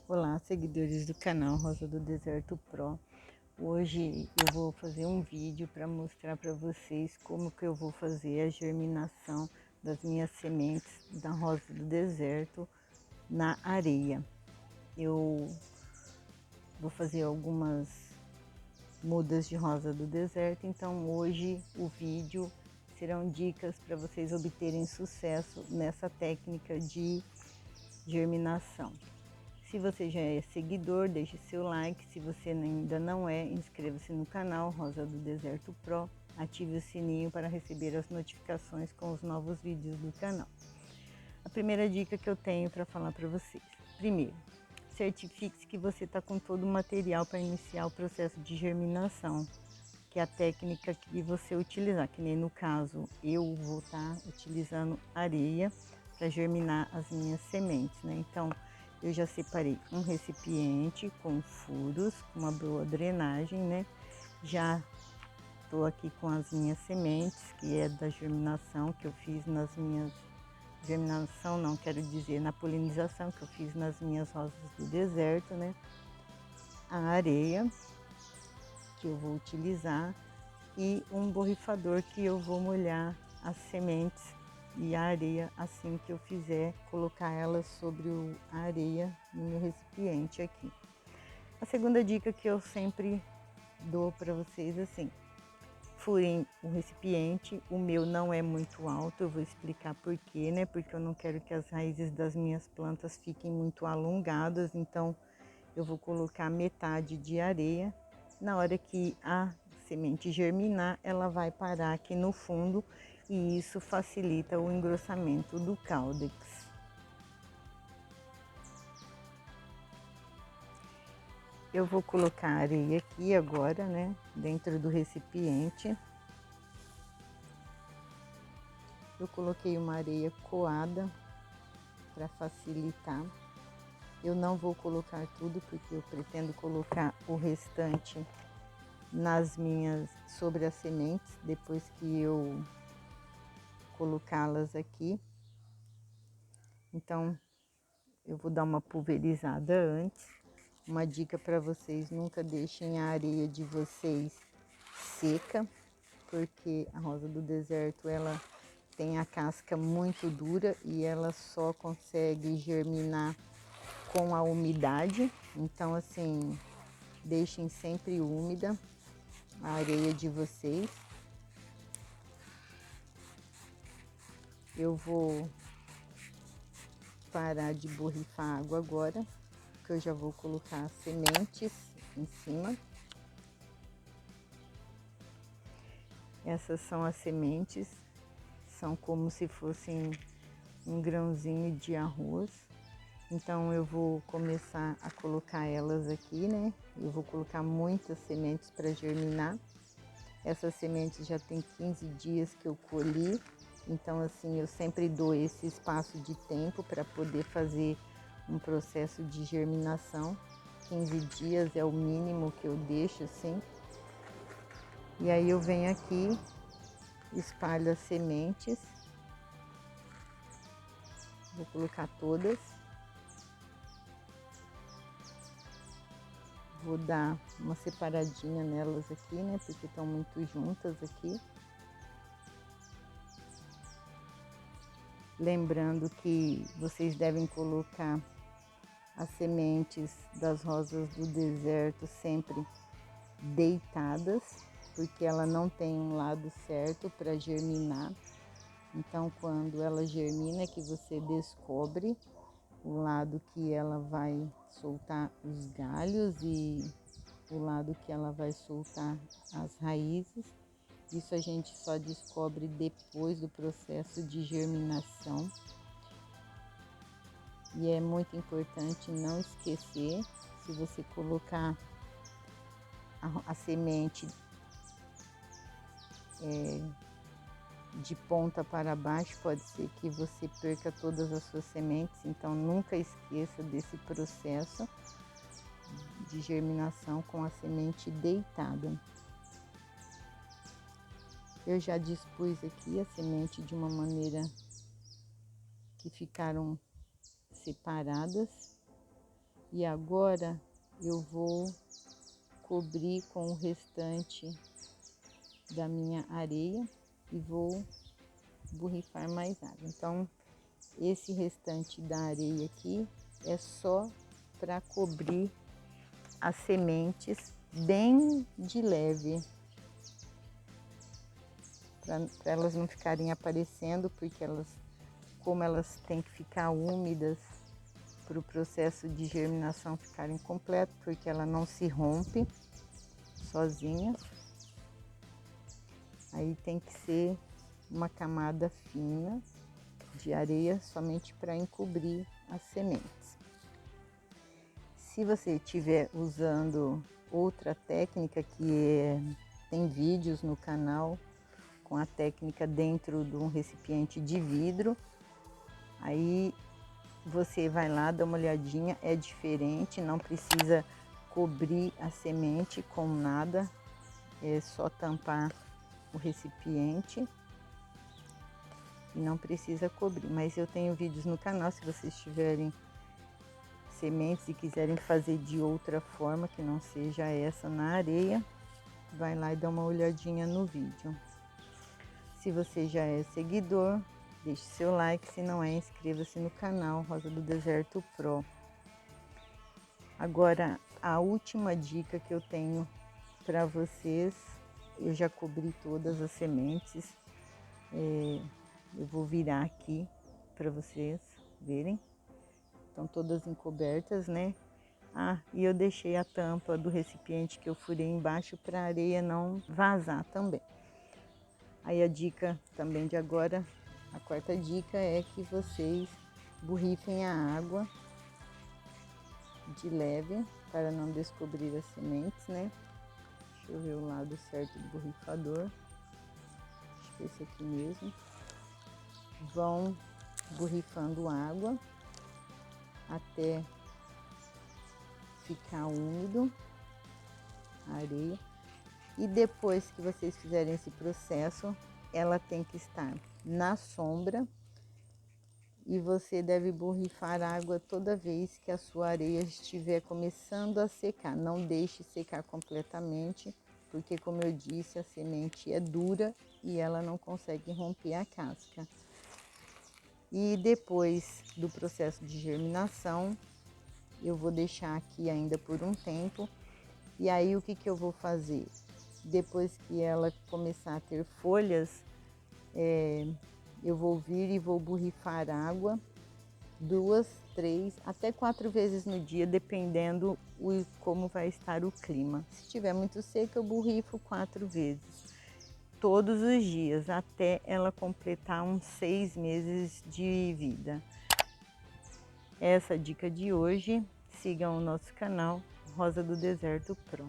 Olá, seguidores do canal Rosa do Deserto Pro. Hoje eu vou fazer um vídeo para mostrar para vocês como que eu vou fazer a germinação das minhas sementes da Rosa do Deserto na areia. Eu vou fazer algumas mudas de Rosa do Deserto, então hoje o vídeo serão dicas para vocês obterem sucesso nessa técnica de germinação. Se você já é seguidor, deixe seu like. Se você ainda não é, inscreva-se no canal Rosa do Deserto Pro. Ative o sininho para receber as notificações com os novos vídeos do canal. A primeira dica que eu tenho para falar para vocês. Primeiro, certifique-se que você está com todo o material para iniciar o processo de germinação, que é a técnica que você utilizar. Que nem no caso, eu vou estar utilizando areia para germinar as minhas sementes, né? Então, eu já separei um recipiente com furos, com uma boa drenagem, né? Já estou aqui com as minhas sementes, que é da germinação que eu fiz nas minhas... Germinação não, quero dizer, na polinização que eu fiz nas minhas rosas do deserto, né? A areia que eu vou utilizar e um borrifador que eu vou molhar as sementes e a areia assim que eu fizer, colocar elas sobre a areia no meu recipiente aqui. A segunda dica que eu sempre dou para vocês assim: furem o recipiente. O meu não é muito alto, eu vou explicar por quê, né? Porque eu não quero que as raízes das minhas plantas fiquem muito alongadas, então eu vou colocar metade de areia. Na hora que a semente germinar, ela vai parar aqui no fundo e isso facilita o engrossamento do caudex. Eu vou colocar a areia aqui agora, né, dentro do recipiente. Eu coloquei uma areia coada para facilitar. Eu não vou colocar tudo porque eu pretendo colocar o restante nas minhas, sobre as sementes, depois que eu colocá-las aqui. Então eu vou dar uma pulverizada antes. Uma dica para vocês: nunca deixem a areia de vocês seca, porque a rosa do deserto ela tem a casca muito dura e ela só consegue germinar com a umidade. Então assim, deixem sempre úmida a areia de vocês. Eu vou parar de borrifar água agora, que eu já vou colocar as sementes em cima. Essas são as sementes, são como se fossem um grãozinho de arroz. Então eu vou começar a colocar elas aqui, né? Eu vou colocar muitas sementes para germinar. Essas sementes já tem 15 dias que eu colhi, então assim eu sempre dou esse espaço de tempo para poder fazer um processo de germinação. 15 dias é o mínimo que eu deixo assim. E aí eu venho aqui, espalho as sementes, vou colocar todas. Vou dar uma separadinha nelas aqui, né, porque estão muito juntas aqui. Lembrando que vocês devem colocar as sementes das rosas do deserto sempre deitadas, porque ela não tem um lado certo para germinar. Então, quando ela germina, é que você descobre o lado que ela vai soltar os galhos e o lado que ela vai soltar as raízes. Isso a gente só descobre depois do processo de germinação. E é muito importante não esquecer, se você colocar a semente de ponta para baixo, pode ser que você perca todas as suas sementes. Então nunca esqueça desse processo de germinação com a semente deitada. Eu já dispus aqui a semente de uma maneira que ficaram separadas. E agora eu vou cobrir com o restante da minha areia e vou borrifar mais água. Então, esse restante da areia aqui é só para cobrir as sementes bem de leve, para elas não ficarem aparecendo, porque como elas têm que ficar úmidas para o processo de germinação ficar incompleto, porque ela não se rompe sozinha. Aí tem que ser uma camada fina de areia somente para encobrir as sementes. Se você estiver usando outra técnica tem vídeos no canal com a técnica dentro de um recipiente de vidro, aí você vai lá, dá uma olhadinha, é diferente, não precisa cobrir a semente com nada, é só tampar o recipiente e não precisa cobrir. Mas eu tenho vídeos no canal, se vocês tiverem sementes e quiserem fazer de outra forma, que não seja essa na areia, vai lá e dá uma olhadinha no vídeo. Se você já é seguidor, deixe seu like, se não é, inscreva-se no canal Rosa do Deserto Pro. Agora, a última dica que eu tenho para vocês, eu já cobri todas as sementes, eu vou virar aqui para vocês verem, estão todas encobertas, né? Ah, e eu deixei a tampa do recipiente que eu furei embaixo para a areia não vazar também. Aí a dica também de agora, a quarta dica é que vocês borrifem a água de leve para não descobrir as sementes, né? Deixa eu ver o lado certo do borrifador. Acho que é esse aqui mesmo. Vão borrifando água até ficar úmido a areia. E depois que vocês fizerem esse processo, ela tem que estar na sombra e você deve borrifar água toda vez que a sua areia estiver começando a secar. Não deixe secar completamente, porque como eu disse, a semente é dura e ela não consegue romper a casca. E depois do processo de germinação, eu vou deixar aqui ainda por um tempo. E aí o que eu vou fazer? Depois que ela começar a ter folhas, eu vou vir e vou borrifar água 2, 3, até 4 vezes no dia, dependendo como vai estar o clima. Se estiver muito seco, eu borrifo 4 vezes, todos os dias, até ela completar uns 6 meses de vida. Essa é a dica de hoje. Sigam o nosso canal Rosa do Deserto Pro.